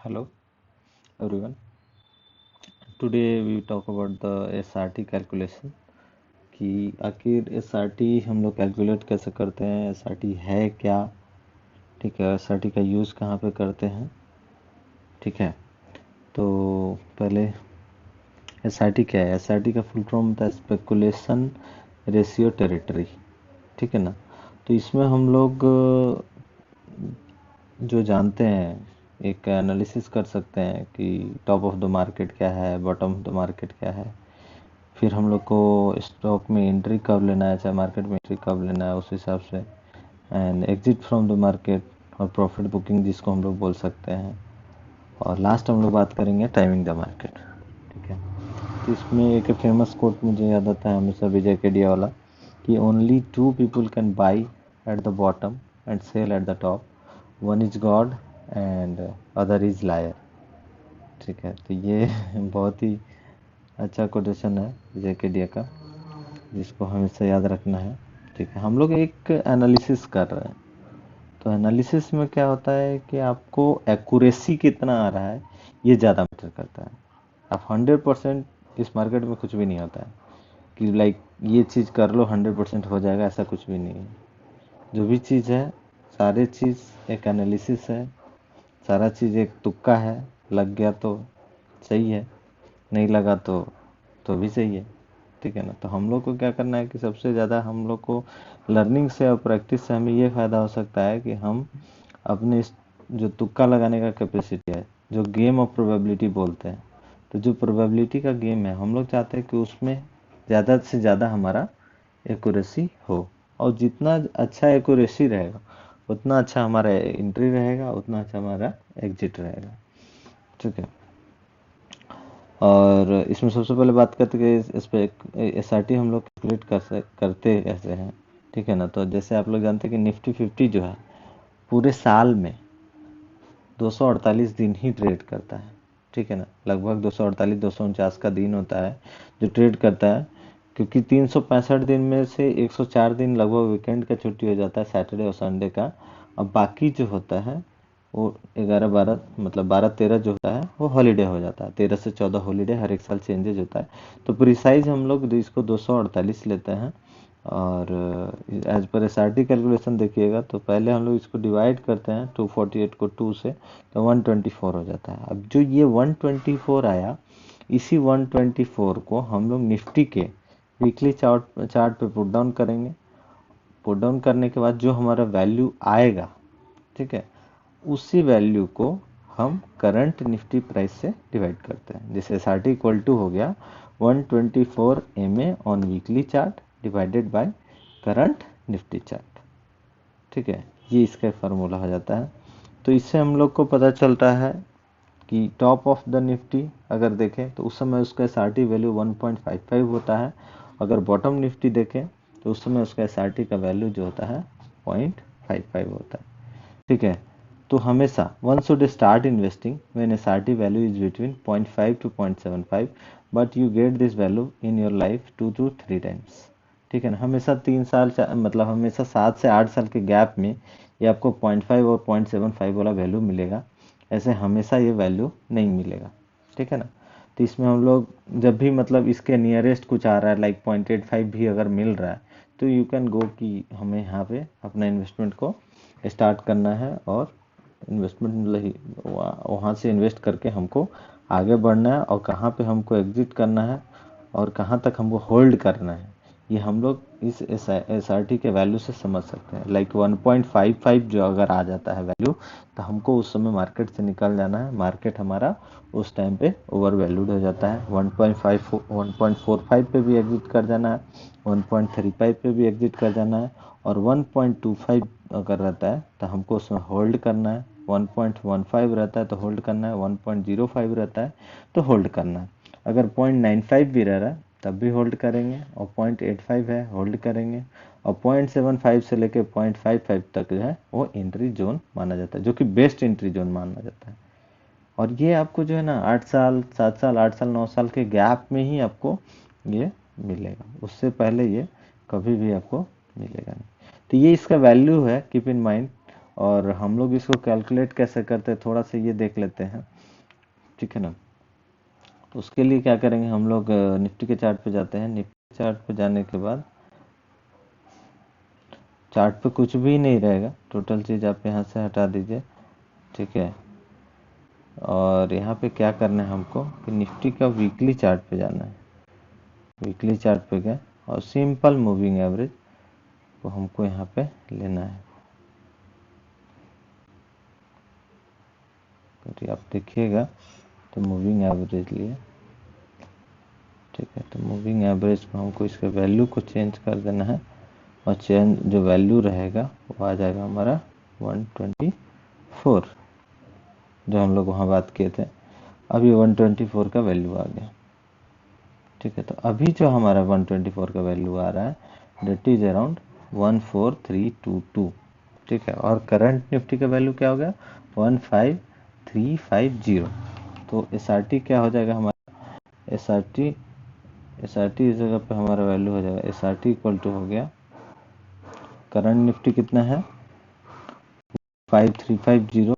Hello everyone. Today we talk about the SRT calculation कि आखिर SRT हम लोग कैलकुलेट कैसे करते हैं, SRT है क्या, ठीक है, SRT का यूज़ कहाँ पे करते हैं, ठीक है। तो पहले SRT क्या है? SRT का फुल फॉर्म होता है स्पेकुलेशन रेशियो टेरिटरी, ठीक है ना। तो इसमें हम लोग जो जानते हैं एक एनालिसिस कर सकते हैं कि टॉप ऑफ द मार्केट क्या है, बॉटम ऑफ द मार्केट क्या है, फिर हम लोग को स्टॉक में एंट्री कब लेना है, चाहे मार्केट में एंट्री कब लेना है उस हिसाब से, and exit from the market और प्रॉफिट बुकिंग जिसको हम लोग बोल सकते हैं, और लास्ट हम लोग बात करेंगे टाइमिंग द मार्केट, ठीक है। तो इसमें एक फेमस कोट मुझे याद आता है हमेशा विजय केडिया वाला कि only two people can buy at the bottom and sell at the top, one is god and other is liar, ठीक है। तो ये बहुत ही अच्छा कोटेशन है विजय केडिया का, जिसको हमेशा याद रखना है, ठीक है। हम लोग एक एनालिसिस कर रहे हैं, तो एनालिसिस में क्या होता है कि आपको एक्यूरेसी कितना आ रहा है ये ज़्यादा मैटर करता है। आप 100% इस मार्केट में कुछ भी नहीं होता है कि लाइक ये चीज़ कर लो 100% हो जाएगा, ऐसा कुछ भी नहीं है। जो भी चीज़ है सारे चीज़ एक एनालिसिस है, सारा चीज़ एक तुक्का है, लग गया तो सही है, नहीं लगा तो भी सही है, ठीक है ना। तो हम लोग को क्या करना है कि सबसे ज़्यादा हम लोग को लर्निंग से और प्रैक्टिस से हमें ये फ़ायदा हो सकता है कि हम अपने जो तुक्का लगाने का कैपेसिटी है, जो गेम ऑफ प्रोबेबिलिटी बोलते हैं, तो जो प्रोबेबिलिटी का गेम है हम लोग चाहते हैं कि उसमें ज़्यादा से ज़्यादा हमारा एक्यूरेसी हो, और जितना अच्छा एक्यूरेसी रहेगा उतना अच्छा हमारा एंट्री रहेगा, उतना अच्छा हमारा एग्जिट रहेगा, ठीक है। और इसमें सबसे पहले बात करते हैं कि इस पे SRT हम लोग कैलकुलेट करते कैसे हैं, ठीक है ना। तो जैसे आप लोग जानते हैं कि निफ्टी 50 जो है पूरे साल में 248 दिन ही ट्रेड करता है, ठीक है ना। लगभग 248 249 का दिन होता है जो ट्रेड करता है, क्योंकि 365 दिन में से 104 दिन लगभग वीकेंड का छुट्टी हो जाता है, सैटरडे और संडे का। अब बाकी जो होता है वो 11 12 मतलब 12 13 जो होता है वो हॉलीडे हो जाता है, 13 से 14 हॉलीडे हर एक साल चेंजेज होता है। तो प्रिसाइज हम लोग इसको 248 लेते हैं, और एज पर SRT कैलकुलेशन देखिएगा तो पहले हम लोग इसको डिवाइड करते हैं 248 को 2 से, तो 124 हो जाता है। अब जो ये 124 आया, इसी 124 को हम लोग निफ्टी के वीकली चार्ट पे पुट डाउन करेंगे। पुट डाउन करने के बाद जो हमारा वैल्यू आएगा, ठीक है, उसी वैल्यू को हम करंट निफ्टी प्राइस से डिवाइड करते हैं। जैसे SRT इक्वल टू हो गया 124 MA on weekly chart divided by current Nifty chart, ठीक है। ये इसका फार्मूला हो जाता है। तो इससे हम लोग को पता चलता है कि टॉप ऑफ द निफ्टी अगर देखें तो उस समय उसका SRT वैल्यू 1.55 होता है, अगर बॉटम निफ्टी देखें तो उस समय उसका SRT का वैल्यू जो होता है 0.55 होता है, ठीक है। तो हमेशा one should start investing when SRT value is between 0.5 to 0.75, but you get this value in your life 2 to 3 times, ठीक है ना। हमेशा 3 साल मतलब हमेशा 7 से 8 साल के गैप में ये आपको 0.5 और 0.75 वाला वैल्यू मिलेगा, ऐसे हमेशा ये वैल्यू नहीं मिलेगा, ठीक है ना। तो इसमें हम लोग जब भी मतलब इसके नियरेस्ट कुछ आ रहा है लाइक 0.85 भी अगर मिल रहा है तो यू कैन गो कि हमें यहाँ पे अपना इन्वेस्टमेंट को स्टार्ट करना है, और इन्वेस्टमेंट वहाँ से इन्वेस्ट करके हमको आगे बढ़ना है, और कहाँ पे हमको एग्जिट करना है और कहाँ तक हमको होल्ड करना है, ये हम लोग इस SRT के वैल्यू से समझ सकते हैं। लाइक 1.55 जो अगर आ जाता है वैल्यू, तो हमको उस समय मार्केट से निकल जाना है, मार्केट हमारा उस टाइम पे ओवर वैल्यूड हो जाता है। 1.45 पे भी एग्जिट कर जाना है, 1.35 पे भी एग्जिट कर जाना है, और 1.25 अगर रहता है तो हमको उसमें होल्ड करना है, 1.15 रहता है तो होल्ड करना है, 1.05 रहता है तो होल्ड करना है। अगर 0.95 भी रह रहा है तब भी होल्ड करेंगे, और 0.85 है होल्ड करेंगे, और 0.75 से लेके 0.55 तक जो है वो एंट्री जोन माना जाता है, जो कि बेस्ट एंट्री जोन माना जाता है। और ये आपको जो है ना 8 साल 7 साल 8 साल 9 साल के गैप में ही आपको ये मिलेगा, उससे पहले ये कभी भी आपको मिलेगा नहीं। तो ये इसका वैल्यू है, कीप इन माइंड और हम लोग इसको कैलकुलेट कैसे करते हैं थोड़ा सा ये देख लेते हैं, ठीक है ना। तो उसके लिए क्या करेंगे, हम लोग निफ्टी के चार्ट पे जाते हैं। निफ्टी चार्ट पे जाने के बाद चार्ट पे कुछ भी नहीं रहेगा, टोटल चीज़ आप यहाँ से हटा दीजिए, ठीक है। और यहाँ पे क्या करना है हमको कि निफ्टी का वीकली चार्ट पे जाना है। वीकली चार्ट पे गए और सिंपल मूविंग एवरेज को हमको यहाँ पे लेना है। तो आप देखिएगा तो मूविंग एवरेज लिए, ठीक है। तो मूविंग एवरेज में हमको इसके वैल्यू को चेंज कर देना है और चेंज जो वैल्यू रहेगा वो आ जाएगा हमारा 124, जो हम लोग वहाँ बात किए थे। अभी 124 का वैल्यू आ गया, ठीक है। तो अभी जो हमारा 124 का वैल्यू आ रहा है डेट इज अराउंड 14322, ठीक है। और करंट निफ्टी का वैल्यू क्या हो गया 15350। तो SRT क्या हो जाएगा हमारा, एस आर टी इस जगह पे हमारा वैल्यू हो जाएगा, SRT इक्वल टू हो गया, करंट निफ्टी कितना है 5350,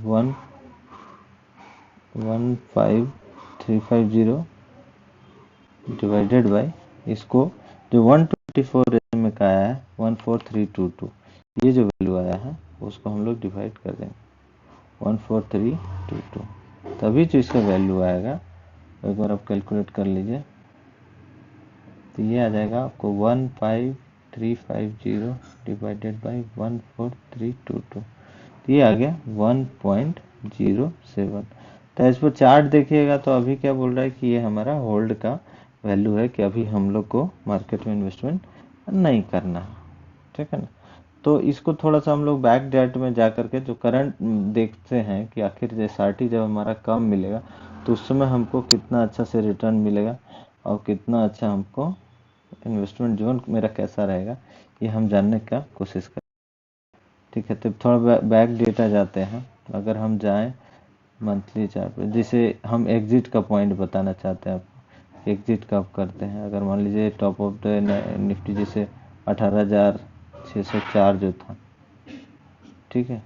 15350 डिवाइडेड बाय इसको जो 124 में का आया है 14322, ये जो वैल्यू आया है उसको हम लोग डिवाइड कर देंगे 14322, तभी जो इसका वैल्यू आएगा एक बार आप कैलकुलेट कर लीजिए। तो ये आ जाएगा आपको 15350 डिवाइडेड बाई 14322, ये आ गया 1.07। तो इस पर चार्ट देखिएगा तो अभी क्या बोल रहा है कि ये हमारा होल्ड का वैल्यू है, कि अभी हम लोग को मार्केट में इन्वेस्टमेंट नहीं करना है, ठीक है ना। तो इसको थोड़ा सा हम लोग बैक डेट में जा करके जो करंट देखते हैं कि आखिर SRT जब हमारा कम मिलेगा तो उस समय हमको कितना अच्छा से रिटर्न मिलेगा और कितना अच्छा हमको इन्वेस्टमेंट जोन मेरा कैसा रहेगा, ये हम जानने का कोशिश करें, ठीक है। तो थोड़ा बैक डेटा जाते हैं। अगर हम जाएं मंथली चार्ट पे, जैसे हम एग्जिट का पॉइंट बताना चाहते हैं आपको, एग्जिट कब करते हैं। अगर मान लीजिए टॉप ऑफ द निफ्टी जैसे 18,604 जो था, ठीक है,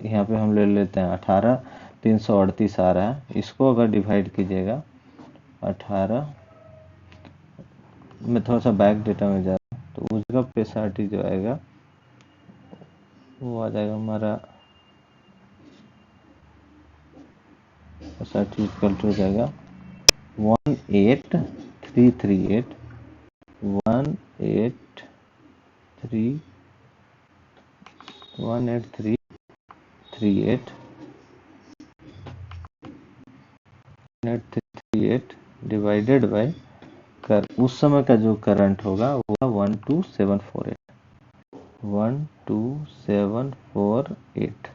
यहाँ पे हम ले लेते हैं 18,338 आ रहा है, इसको अगर डिवाइड कीजिएगा 18 में, थोड़ा सा बैक डेटा में जा रहा हूँ, तो उसका SRT जो आएगा वो आ जाएगा हमारा SRT इक्वल टू हो जाएगा 18338, 183 18338 18338 डिवाइडेड बाय कर उस समय का जो करंट होगा वो 12748, 12748।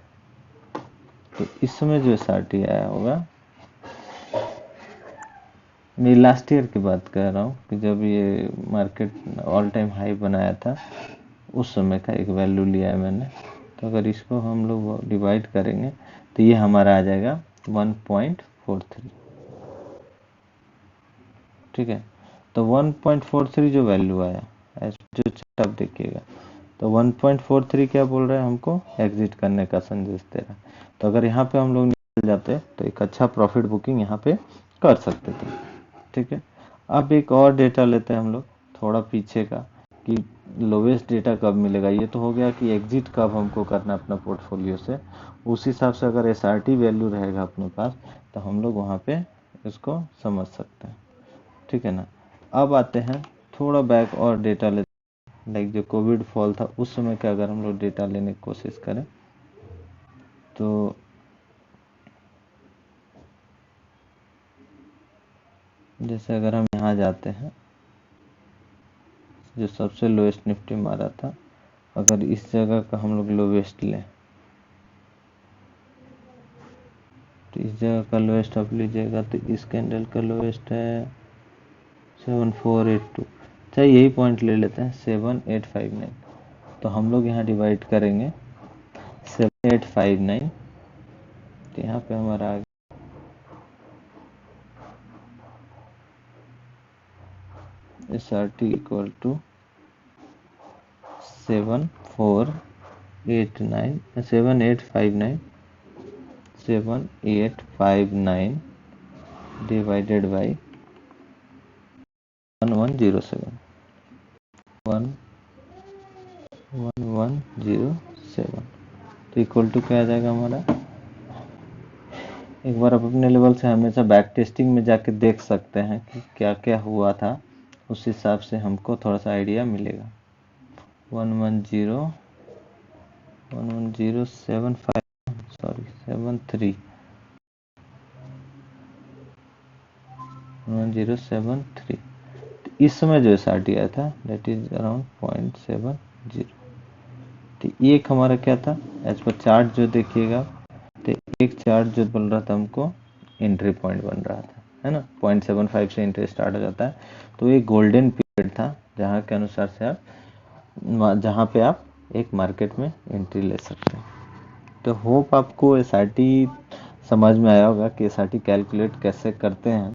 तो इस समय जो SRT आया होगा, मैं लास्ट ईयर की बात कर रहा हूँ कि जब ये मार्केट ऑल टाइम हाई बनाया था उस समय का एक वैल्यू लिया है मैंने। तो अगर इसको हम लोग डिवाइड करेंगे तो ये हमारा आ जाएगा 1.43, ठीक है। तो 1.43 जो वैल्यू आया, जो चार्ट आप देखिएगा, तो 1.43 क्या बोल रहा है हमको एग्जिट करने का संदेश दे रहा है। तो अगर यहाँ पे हम लोग निकल जाते तो एक अच्छा प्रॉफिट बुकिंग यहाँ पे कर सकते थे, ठीक है। अब एक और डेटा लेते हैं हम लोग थोड़ा पीछे का, कि लोवेस्ट डेटा कब मिलेगा। ये तो हो गया कि एग्जिट कब हमको करना अपना पोर्टफोलियो से, उस हिसाब से अगर SRT वैल्यू रहेगा अपने पास तो हम लोग वहाँ पे इसको समझ सकते हैं, ठीक है ना। अब आते हैं थोड़ा बैक और डेटा लेते हैं, लाइक जो कोविड फॉल था उस समय का अगर हम लोग डेटा लेने की कोशिश करें तो जैसे अगर हम यहाँ जाते हैं, जो सबसे लोएस्ट निफ्टी मारा था, अगर इस जगह का हम लोग लोवेस्ट लें तो इस जगह का लोएस्ट आप लीजिएगा तो इस कैंडल का लोएस्ट है 7482। अच्छा यही पॉइंट ले लेते हैं 7859। तो हम लोग यहाँ डिवाइड करेंगे 7859, तो यहाँ पे हमारा आ गया SRT equal to 7859 divided by 1107 तो इक्वल टू क्या आ जाएगा हमारा। एक बार आप अपने लेवल से हमेशा बैक टेस्टिंग में जाके देख सकते हैं कि क्या क्या हुआ था, उस हिसाब से हमको थोड़ा सा आइडिया मिलेगा। 11075 सॉरी 73 1073 इस समय जो SRT आया था दैट इज अराउंड 0.70। तो एक हमारा क्या था एज पर चार्ट जो देखिएगा, तो एक चार्ट जो बोल रहा था हमको एंट्री पॉइंट बन रहा था, है ना। 0.75 से एंट्री स्टार्ट हो जाता है, तो ये गोल्डन पीरियड था जहाँ के अनुसार से आप जहाँ पे आप एक मार्केट में एंट्री ले सकते हैं। तो होप आपको SRT समझ में आया होगा कि SRT कैलकुलेट कैसे करते हैं।